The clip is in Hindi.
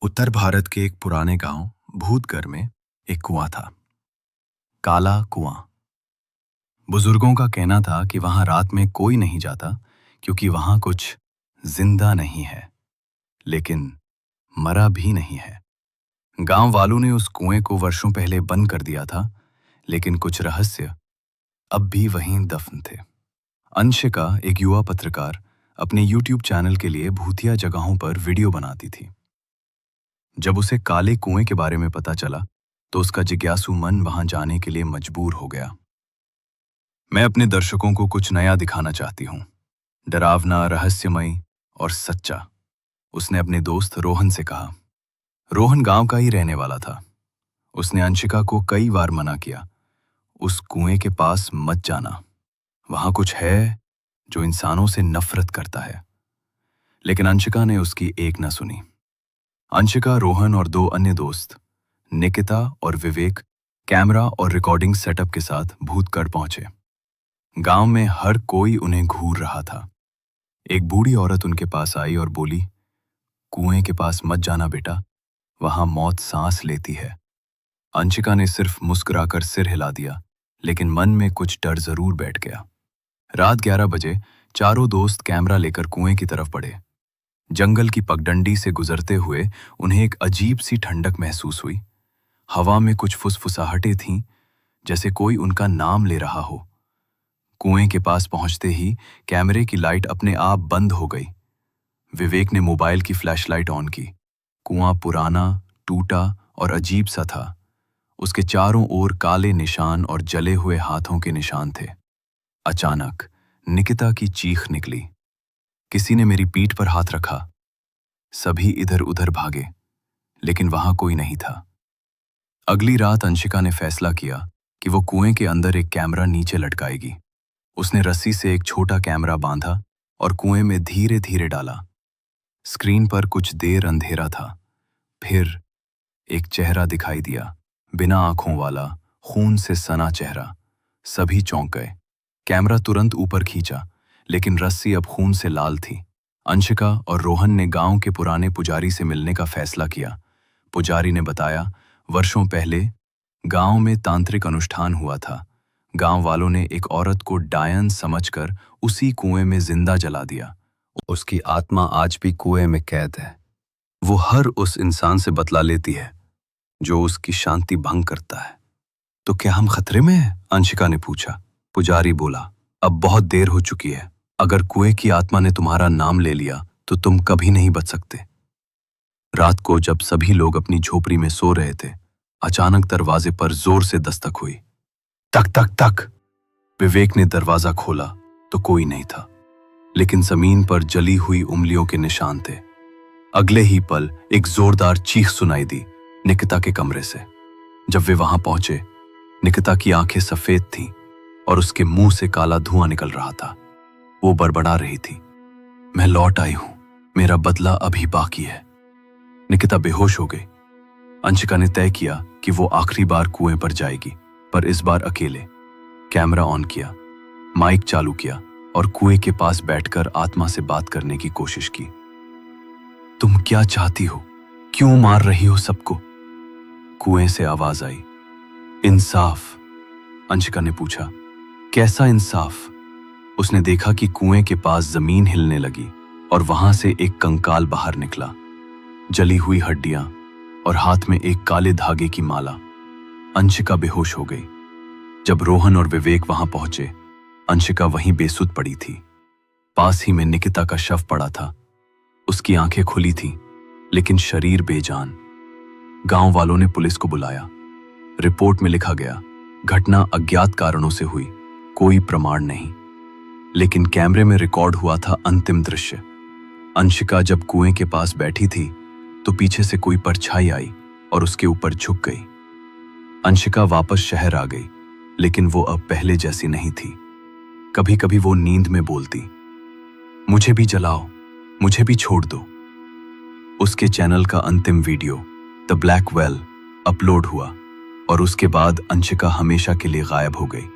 उत्तर भारत के एक पुराने गांव भूतगढ़ में एक कुआं था। काला कुआं। बुजुर्गों का कहना था कि वहां रात में कोई नहीं जाता क्योंकि वहां कुछ जिंदा नहीं है, लेकिन मरा भी नहीं है। गांव वालों ने उस कुएं को वर्षों पहले बंद कर दिया था, लेकिन कुछ रहस्य अब भी वहीं दफन थे। अंशिका, एक युवा पत्रकार, अपने YouTube चैनल के लिए भूतिया जगहों पर वीडियो बनाती थी। जब उसे काले कुएं के बारे में पता चला तो उसका जिज्ञासु मन वहां जाने के लिए मजबूर हो गया। मैं अपने दर्शकों को कुछ नया दिखाना चाहती हूँ, डरावना, रहस्यमयी और सच्चा, उसने अपने दोस्त रोहन से कहा। रोहन गांव का ही रहने वाला था। उसने अंशिका को कई बार मना किया, उस कुएं के पास मत जाना, वहां कुछ है जो इंसानों से नफरत करता है। लेकिन अंशिका ने उसकी एक न सुनी। अंशिका, रोहन और दो अन्य दोस्त, निकिता और विवेक, कैमरा और रिकॉर्डिंग सेटअप के साथ भूतगढ़ पहुंचे। गांव में हर कोई उन्हें घूर रहा था। एक बूढ़ी औरत उनके पास आई और बोली, कुएं के पास मत जाना बेटा, वहां मौत सांस लेती है। अंशिका ने सिर्फ मुस्कुराकर सिर हिला दिया, लेकिन मन में कुछ डर जरूर बैठ गया। रात 11 बजे चारों दोस्त कैमरा लेकर कुएं की तरफ बढ़े। जंगल की पगडंडी से गुजरते हुए उन्हें एक अजीब सी ठंडक महसूस हुई। हवा में कुछ फुसफुसाहटें थीं, जैसे कोई उनका नाम ले रहा हो। कुएं के पास पहुंचते ही कैमरे की लाइट अपने आप बंद हो गई। विवेक ने मोबाइल की फ्लैशलाइट ऑन की। कुआं पुराना, टूटा और अजीब सा था। उसके चारों ओर काले निशान और जले हुए हाथों के निशान थे। अचानक निकिता की चीख निकली, किसी ने मेरी पीठ पर हाथ रखा। सभी इधर उधर भागे, लेकिन वहां कोई नहीं था। अगली रात अंशिका ने फैसला किया कि वो कुएं के अंदर एक कैमरा नीचे लटकाएगी। उसने रस्सी से एक छोटा कैमरा बांधा और कुएं में धीरे धीरे डाला। स्क्रीन पर कुछ देर अंधेरा था, फिर एक चेहरा दिखाई दिया, बिना आंखों वाला, खून से सना चेहरा। सभी चौंक गए। कैमरा तुरंत ऊपर खींचा, लेकिन रस्सी अब खून से लाल थी। अंशिका और रोहन ने गांव के पुराने पुजारी से मिलने का फैसला किया। पुजारी ने बताया, वर्षों पहले गांव में तांत्रिक अनुष्ठान हुआ था। गांव वालों ने एक औरत को डायन समझकर उसी कुएं में जिंदा जला दिया। उसकी आत्मा आज भी कुएं में कैद है। वो हर उस इंसान से बदला लेती है जो उसकी शांति भंग करता है। तो क्या हम खतरे में हैं? अंशिका ने पूछा। पुजारी बोला, अब बहुत देर हो चुकी है। अगर कुएं की आत्मा ने तुम्हारा नाम ले लिया तो तुम कभी नहीं बच सकते। रात को जब सभी लोग अपनी झोपड़ी में सो रहे थे, अचानक दरवाजे पर जोर से दस्तक हुई। तक तक तक। विवेक ने दरवाजा खोला तो कोई नहीं था, लेकिन जमीन पर जली हुई उंगलियों के निशान थे। अगले ही पल एक जोरदार चीख सुनाई दी निकिता के कमरे से। जब वे वहां पहुंचे, निकिता की आंखें सफेद थीं और उसके मुंह से काला धुआं निकल रहा था। वो बड़बड़ा रही थी, मैं लौट आई हूं, मेरा बदला अभी बाकी है। निकिता बेहोश हो गई। अंशिका ने तय किया कि वो आखिरी बार कुएं पर जाएगी, पर इस बार अकेले। कैमरा ऑन किया, माइक चालू किया और कुएं के पास बैठकर आत्मा से बात करने की कोशिश की। तुम क्या चाहती हो? क्यों मार रही हो सबको? कुएं से आवाज आई। इंसाफ। अंशिका ने पूछा, कैसा इंसाफ? उसने देखा कि कुएं के पास जमीन हिलने लगी और वहां से एक कंकाल बाहर निकला, जली हुई हड्डियां और हाथ में एक काले धागे की माला। अंशिका बेहोश हो गई। जब रोहन और विवेक वहां पहुंचे, अंशिका वहीं बेसुध पड़ी थी। पास ही में निकिता का शव पड़ा था। उसकी आंखें खुली थीं, लेकिन शरीर बेजान। गांव वालों ने पुलिस को बुलाया। रिपोर्ट में लिखा गया, घटना अज्ञात कारणों से हुई, कोई प्रमाण नहीं। लेकिन कैमरे में रिकॉर्ड हुआ था अंतिम दृश्य। अंशिका जब कुएं के पास बैठी थी तो पीछे से कोई परछाई आई और उसके ऊपर झुक गई। अंशिका वापस शहर आ गई, लेकिन वो अब पहले जैसी नहीं थी। कभी कभी वो नींद में बोलती, मुझे भी जलाओ, मुझे भी छोड़ दो। उसके चैनल का अंतिम video the black well upload हुआ और उसके बाद अंशिका हमेशा के लिए गायब हो गई।